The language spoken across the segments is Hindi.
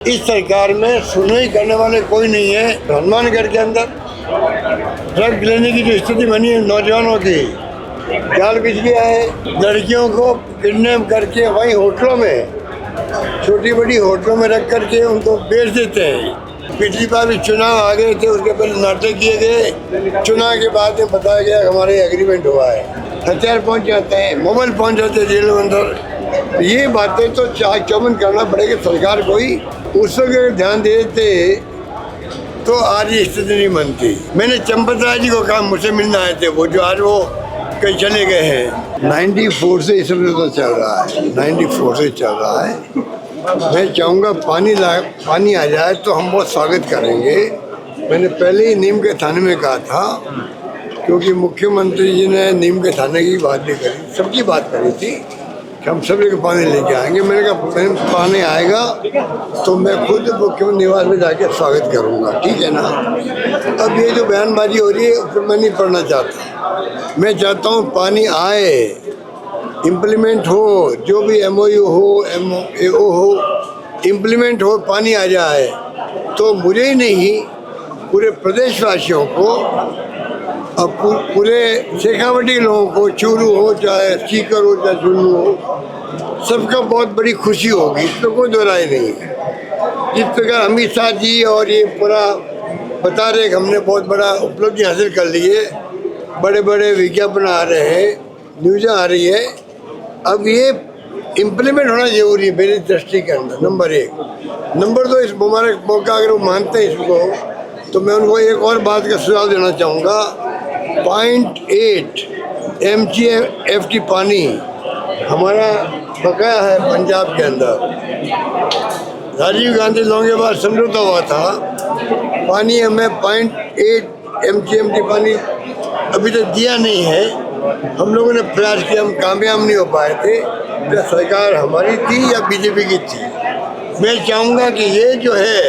इस सरकार में सुनवाई करने वाले कोई नहीं है। हनुमानगढ़ के अंदर ड्रग लेने की जो स्थिति बनी है नौजवानों की, जाल बिछ गया है। लड़कियों को किडनैप करके वहीं होटलों में, छोटी बड़ी होटलों में रख करके उनको बेच देते हैं। पिछली बार भी चुनाव आ गए थे, उसके पहले नाटक किए गए। चुनाव के बाद में बताया गया हमारे एग्रीमेंट हुआ है, हथियार पहुंच जाते हैं, मोबाइल पहुंच जाते हैं जेलों के अंदर। ये बातें तो चौबंद करना पड़ेगा सरकार को ही। उस वक्त अगर ध्यान देते तो आज ये स्थिति नहीं बनती। मैंने चंपत राय जी को कहा, मुझसे मिलने आए थे वो, जो आज वो कहीं चले गए हैं। 94 से इस समय तो चल रहा है, 94 से चल रहा है। मैं चाहूँगा पानी आ जाए तो हम बहुत स्वागत करेंगे। मैंने पहले ही नीम के थाने में कहा था, क्योंकि मुख्यमंत्री जी ने नीम के थाने की बात भी करी, सबकी बात करी थी कि हम सभी को पानी लेके आएंगे। मैंने कहा पानी आएगा तो मैं खुद मुख्यमंत्री निवास में जाके स्वागत करूंगा, ठीक है ना। अब ये जो बयानबाजी हो रही है उसको मैं नहीं पढ़ना चाहता। मैं चाहता हूँ पानी आए, इम्प्लीमेंट हो, जो भी MOU हो, MOU हो, इम्प्लीमेंट हो, पानी आ जाए तो मुझे ही नहीं पूरे प्रदेशवासियों को, अब पूरे शेखावटी लोगों को, चूरू हो चाहे सीकर हो चाहे झुन्नू हो, सबका बहुत बड़ी खुशी होगी। इसमें कोई दो राय नहीं है। जिस प्रकार अमित शाह जी और ये पूरा बता रहे कि हमने बहुत बड़ा उपलब्धि हासिल कर ली है, बड़े बड़े विज्ञापन आ रहे हैं, न्यूज़ आ रही है। अब ये इम्प्लीमेंट होना जरूरी है मेरी दृष्टि के अंदर, नंबर 1। नंबर 2, इस हमारे मौका अगर वो मानते हैं इसको, तो मैं उनको एक और बात का सुझाव देना चाहूँगा। 0.8 MCFT पानी हमारा बकाया है पंजाब के अंदर। राजीव गांधी लोगों के बाद समझौता हुआ था, पानी हमें 0.8 MCFT पानी अभी तक दिया नहीं है। हम लोगों ने प्रयास किया, हम कामयाब नहीं हो पाए थे। क्या सरकार हमारी थी या बीजेपी की थी? मैं चाहूँगा कि ये जो है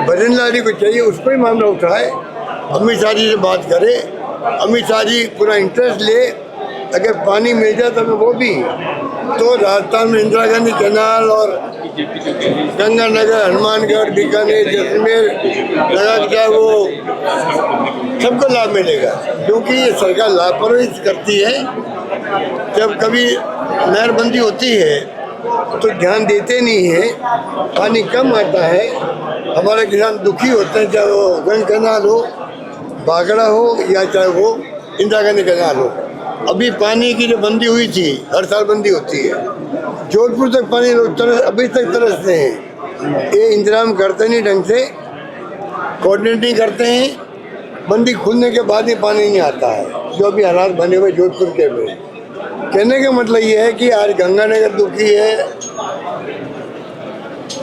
बजरंग जी को चाहिए उसको ही मामला उठाए, अमित शाह जी से बात करे, अमित शाह जी पूरा इंटरेस्ट ले। अगर पानी मिल जाए तो वो भी, तो राजस्थान में इंदिरा गांधी कैनाल और गंगानगर, हनुमानगढ़, बीकानेर, जैसलमेर लगा के वो सबको लाभ मिलेगा। क्योंकि ये सरकार लापरवाही करती है। जब कभी नहरबंदी होती है तो ध्यान देते नहीं है, पानी कम आता है, हमारे किसान दुखी होते हैं, चाहे वो गंग कैनाल हो, बागड़ा हो या चाहे वो इंदिरा गांधी कैनाल हो। अभी पानी की जो बंदी हुई थी, हर साल बंदी होती है, जोधपुर तक पानी लोग अभी तक तरसते हैं। ये इंतजाम करते नहीं ढंग से, कोऑर्डिनेट नहीं करते हैं। बंदी खुलने के बाद ही पानी नहीं आता है, जो अभी हालात बने हुए जोधपुर के में। कहने का मतलब ये है कि आज गंगानगर दुखी है,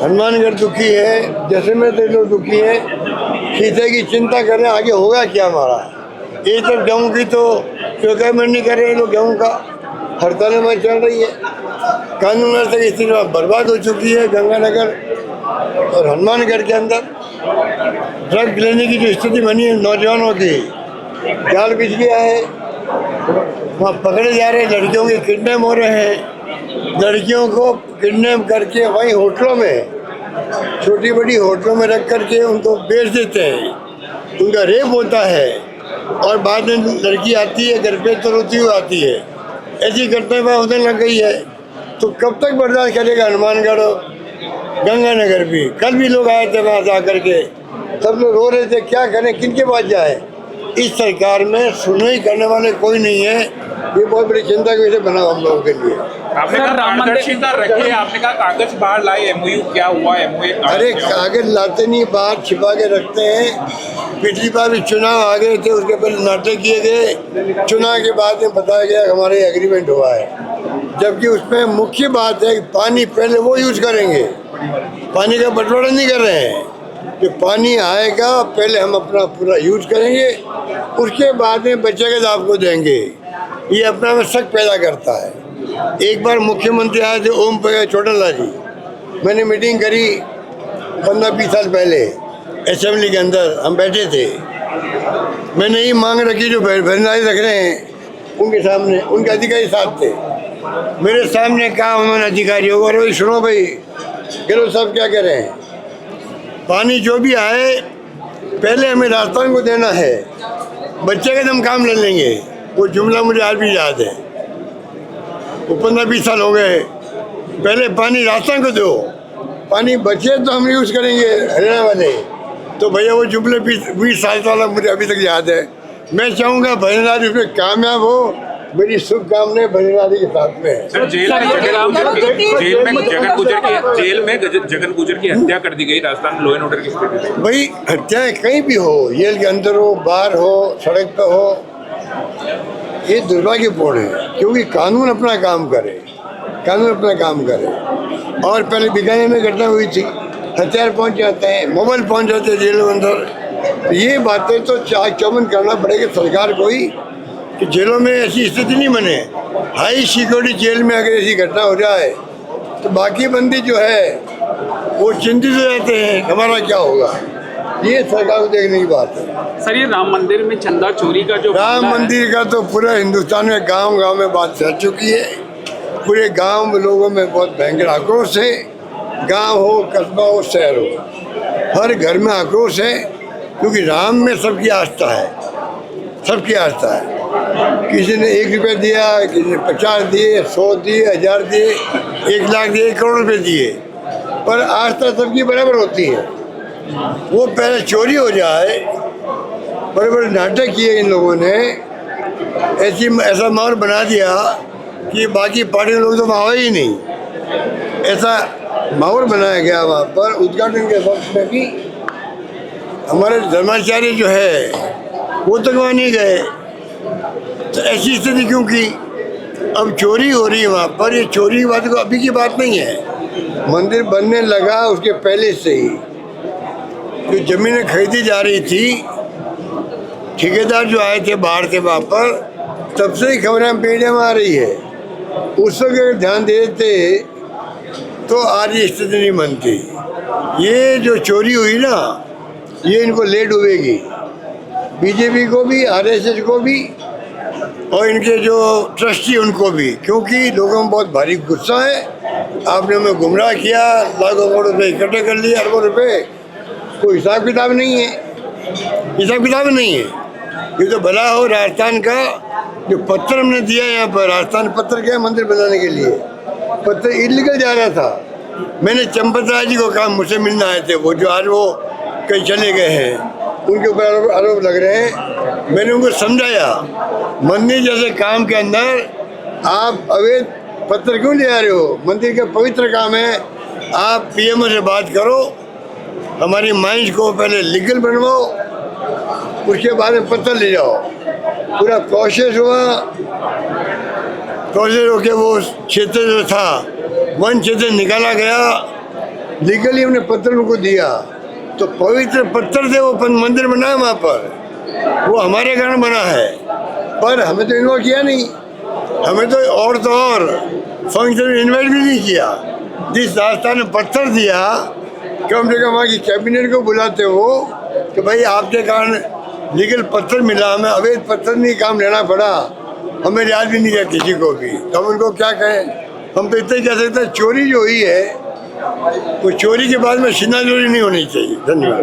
हनुमानगढ़ दुखी है, जैसलमेर से लोग दुखी है, सीधे की चिंता कर रहे हैं आगे होगा क्या हमारा। ये तक गेहूँ की तो प्रोक्योरमेंट नहीं कर रहे हैं लोग, गेहूँ का हड़ताल में चल रही है। कानून व्यवस्था की स्थिति बर्बाद हो चुकी है गंगानगर और हनुमानगढ़ के अंदर। ड्रग लेने की जो स्थिति बनी है नौजवानों की, जाल बिछ गया है। वहाँ पकड़े जा रहे हैं, लड़कियों के किडनैप हो रहे हैं। लड़कियों को किडनैप करके वहीं होटलों में, छोटी बड़ी होटलों में रख करके उनको बेच देते हैं। उनका रेप होता है और बाद में लड़की आती है घर पे तो रोती हुई आती है। ऐसी घटना में उधर लग गई है, तो कब तक बर्दाश्त करेगा हनुमानगढ़ और गंगानगर भी। कल भी लोग आए थे वहाँ जा करके, सब लोग रो रहे थे, क्या करें, किनके पास जाए। इस सरकार में सुनवाई करने वाले कोई नहीं है। ये बहुत बड़ी चिंता की वजह बना हम लोगों के लिए। आपने कहा पारदर्शिता रखिए, आपने कहा कागज बाहर लाए, MOU क्या हुआ, MOU? अरे कागज लाते नहीं, बाहर छिपा के रखते हैं। पिछली बार भी चुनाव आ गए थे, उसके पहले नाटक किए गए। चुनाव के बाद में बताया गया हमारे एग्रीमेंट हुआ है, जबकि उसमें मुख्य बात है कि पानी पहले वो यूज करेंगे, पानी का बंटवारा नहीं कर रहे हैं। जो पानी आएगा पहले हम अपना पूरा यूज करेंगे, उसके बाद में बचेगा तो आपको देंगे। ये अपना में शक पैदा करता है। एक बार मुख्यमंत्री आए थे ओम प्रकाश चौटाला जी, मैंने मीटिंग करी 15-20 साल पहले असेंबली के अंदर, हम बैठे थे। मैंने ये मांग रखी जो भरनाई रख रहे हैं उनके सामने, उनके अधिकारी साथ थे, मेरे सामने कहा उन्होंने अधिकारियों को, अरे सुनो भाई, गहलोत साहब क्या कह रहे हैं, पानी जो भी आए पहले हमें राजस्थान को देना है, बच्चे का हम काम ले लेंगे। वो जुमला मुझे आज भी याद है, वो 15-20 साल हो गए। पहले पानी राजस्थान को दो, पानी बचे तो हम यूज़ करेंगे हरियाणा वाले। तो भैया वो जुमले 20 साल वाला मुझे अभी तक याद है। मैं चाहूँगा भजनलाल उसमें कामयाब हो, मेरी शुभकामनाएं भजनलाल के साथ में है। सर जेल में जगन गुजर की हत्या कर दी गई राजस्थान लॉ एंड ऑर्डर की स्थिति में। भाई हत्याएं कहीं भी हो, जेल के अंदर हो, बाहर हो, सड़क पे हो, ये दुर्भाग्यपूर्ण है। क्योंकि कानून अपना काम करे, कानून अपना काम करे। और पहले बीकानेर में घटना हुई थी, हथियार पहुंच जाते हैं, मोबाइल पहुंच जाते हैं जेलों के अंदर। ये बातें तो चाक चौबंद करना पड़ेगा सरकार को ही कि जेलों में ऐसी स्थिति नहीं बने। हाई सिक्योरिटी जेल में अगर ऐसी घटना हो जाए तो बाकी बंदी जो है वो चिंतित हो जाते हैं, हमारा क्या होगा। ये सरकार को देखने की बात है। सर ये राम मंदिर में चंदा चोरी का जो राम मंदिर का तो पूरा हिंदुस्तान में गांव-गांव में बात चल चुकी है। पूरे गांव में लोगों में बहुत भयंकर आक्रोश है। गांव हो, कस्बा हो, शहर हो, हर घर में आक्रोश है। क्योंकि राम में सबकी आस्था है, सबकी आस्था है। किसी ने 1 रुपया दिया, किसी ने 50 दिए, 100 दिए, 1000 दिए, 1 लाख दिए, 1 करोड़ रुपये दिए, पर आस्था सबकी बराबर होती है। वो पहले चोरी हो जाए, बड़े बड़े नाटक किए इन लोगों ने, ऐसा माहौल बना दिया कि बाकी पार्टी के लोग तो वहाँ ही नहीं। ऐसा माहौल बनाया गया वहाँ पर। उद्घाटन के वक्त में भी हमारे धर्माचार्य जो है वो तक वहाँ नहीं गए। तो ऐसी स्थिति क्यों की? अब चोरी हो रही है वहाँ पर। ये चोरी की बात को अभी की बात नहीं है, मंदिर बनने लगा उसके पहले से ही जो ज़मीनें खरीदी जा रही थी, ठेकेदार जो आए थे बाहर से वहाँ पर, तब से ही खबरें मीडिया में आ रही है। उस वक्त अगर ध्यान देते तो आज ये स्थिति नहीं बनती। ये जो चोरी हुई ना, ये इनको ले डूबेगी, बीजेपी को भी, आरएसएस को भी, और इनके जो ट्रस्टी उनको भी। क्योंकि लोगों में बहुत भारी गुस्सा है। आपने हमें गुमराह किया, लाखों करोड़ रुपये इकट्ठे कर लिए, अरबों रुपये, कोई हिसाब किताब नहीं है, हिसाब किताब नहीं है। ये तो भला हो राजस्थान का जो पत्थर हमने दिया यहाँ पर, राजस्थान पत्थर क्या मंदिर बनाने के लिए, पत्थर इलीगल जा रहा था। मैंने चंपत राय जी को कहा, मुझसे मिलने आए थे वो, जो आज वो कहीं चले गए हैं, उनके ऊपर आरोप लग रहे हैं। मैंने उनको समझाया, मंदिर जैसे काम के अंदर आप अवैध पत्थर क्यों ले आ रहे हो? मंदिर का पवित्र काम है। आप पीएमओ से बात करो, हमारी माइंस को पहले लीगल बनवाओ, उसके बाद में पत्थर ले जाओ। पूरा प्रोसेस हुआ, प्रोसेस होके वो क्षेत्र जो था वन क्षेत्र निकाला गया, लीगली हमने पत्थर उनको दिया। तो पवित्र पत्थर से वो मंदिर बना है वहाँ पर, वो हमारे कारण बना है। पर हमें तो इन्वॉल्व किया नहीं, हमें तो और फंक्शन में इन्वाइट भी नहीं किया। जिस राजस्थान ने पत्थर दिया, कम से कम वहाँ की कैबिनेट को बुलाते हो कि भाई आपके कारण लीगल पत्थर मिला, हमें अवैध पत्थर नहीं काम लेना पड़ा, हमें याद भी नहीं किया किसी को भी। तो हम उनको क्या कहें? हम तो इतना ही कह सकते हैं, चोरी जो हुई है वो चोरी के बाद में सीना चोरी नहीं होनी चाहिए। धन्यवाद।